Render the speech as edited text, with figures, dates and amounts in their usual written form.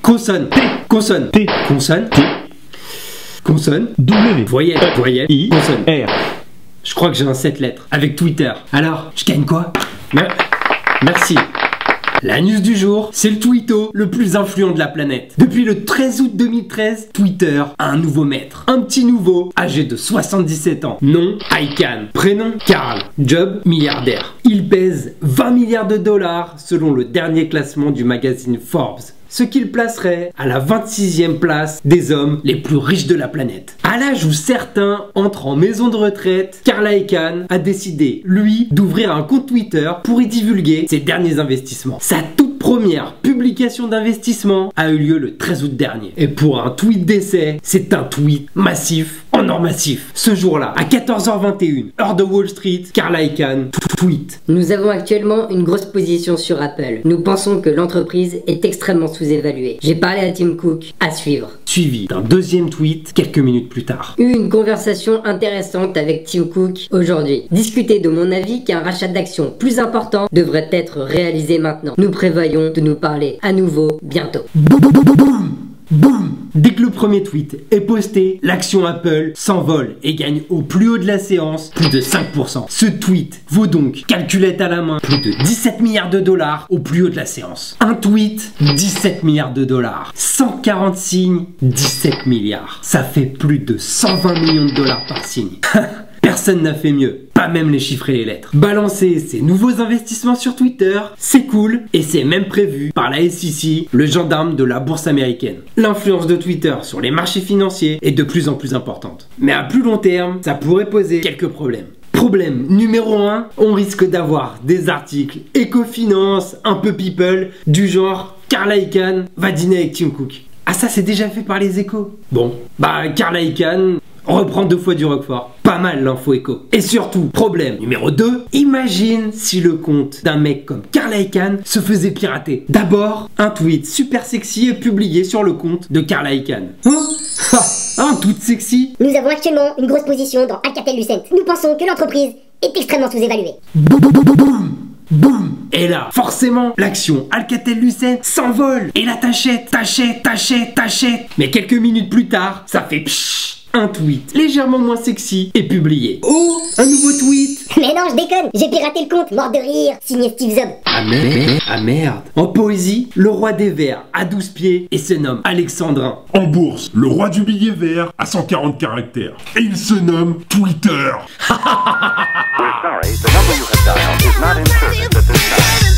Consonne. T. Consonne. T. Consonne. T. Consonne. W. Voyelle. Voyelle. I. Consonne. R. Je crois que j'ai un 7 lettres. Avec Twitter. Alors, je gagne quoi? Merci. La news du jour, c'est le tweeto le plus influent de la planète. Depuis le 13 août 2013, Twitter a un nouveau maître. Un petit nouveau, âgé de 77 ans. Nom, Ican. Prénom, Carl. Job, milliardaire. Il pèse 20 milliards de dollars selon le dernier classement du magazine Forbes. Ce qui le placerait à la 26e place des hommes les plus riches de la planète. À l'âge où certains entrent en maison de retraite, Carl Icahn a décidé, lui, d'ouvrir un compte Twitter pour y divulguer ses derniers investissements. Sa toute première publication d'investissement a eu lieu le 13 août dernier. Et pour un tweet d'essai, c'est un tweet massif en or massif. Ce jour-là, à 14h21, heure de Wall Street, Carl Icahn tweet. Nous avons actuellement une grosse position sur Apple. Nous pensons que l'entreprise est extrêmement sous-évaluée. J'ai parlé à Tim Cook, à suivre. Suivi d'un deuxième tweet quelques minutes plus tard. Eu une conversation intéressante avec Tim Cook aujourd'hui. Discuter de mon avis qu'un rachat d'actions plus important devrait être réalisé maintenant. Nous prévoyons de nous parler à nouveau bientôt. Boum, boum, boum, boum, boum. Dès que le premier tweet est posté, l'action Apple s'envole et gagne au plus haut de la séance plus de 5%. Ce tweet vaut donc, calculette à la main, plus de 17 milliards de dollars au plus haut de la séance. Un tweet, 17 milliards de dollars. 140 signes, 17 milliards. Ça fait plus de 120 millions de dollars par signe. Personne n'a fait mieux, pas même les chiffres et les lettres. Balancer ses nouveaux investissements sur Twitter, c'est cool et c'est même prévu par la SEC, le gendarme de la bourse américaine. L'influence de Twitter sur les marchés financiers est de plus en plus importante. Mais à plus long terme, ça pourrait poser quelques problèmes. Problème numéro 1, on risque d'avoir des articles éco-finance, un peu people, du genre Carl Icahn va dîner avec Tim Cook. Ah ça c'est déjà fait par les échos. Bon, bah Carl Icahn reprend 2 fois du Roquefort. Pas mal l'info écho. Et surtout, problème numéro 2, imagine si le compte d'un mec comme Carl Icahn se faisait pirater. D'abord, un tweet super sexy est publié sur le compte de Carl Icahn. Un tweet sexy. Nous avons actuellement une grosse position dans Alcatel-Lucent. Nous pensons que l'entreprise est extrêmement sous-évaluée. Boum, boum, boum, boum, boum. Et là, forcément, l'action Alcatel-Lucent s'envole. Et là, t'achètes. Mais quelques minutes plus tard, ça fait pshhh. Un tweet légèrement moins sexy est publié. Oh, un nouveau tweet. Mais non, je déconne, j'ai piraté le compte, mort de rire, signé Steve Jobs. Ah merde. En poésie, le roi des vers a 12 pieds et se nomme Alexandrin. En bourse, le roi du billet vert a 140 caractères. Et il se nomme Twitter. We're sorry, the number you have dialed is not in service at this time.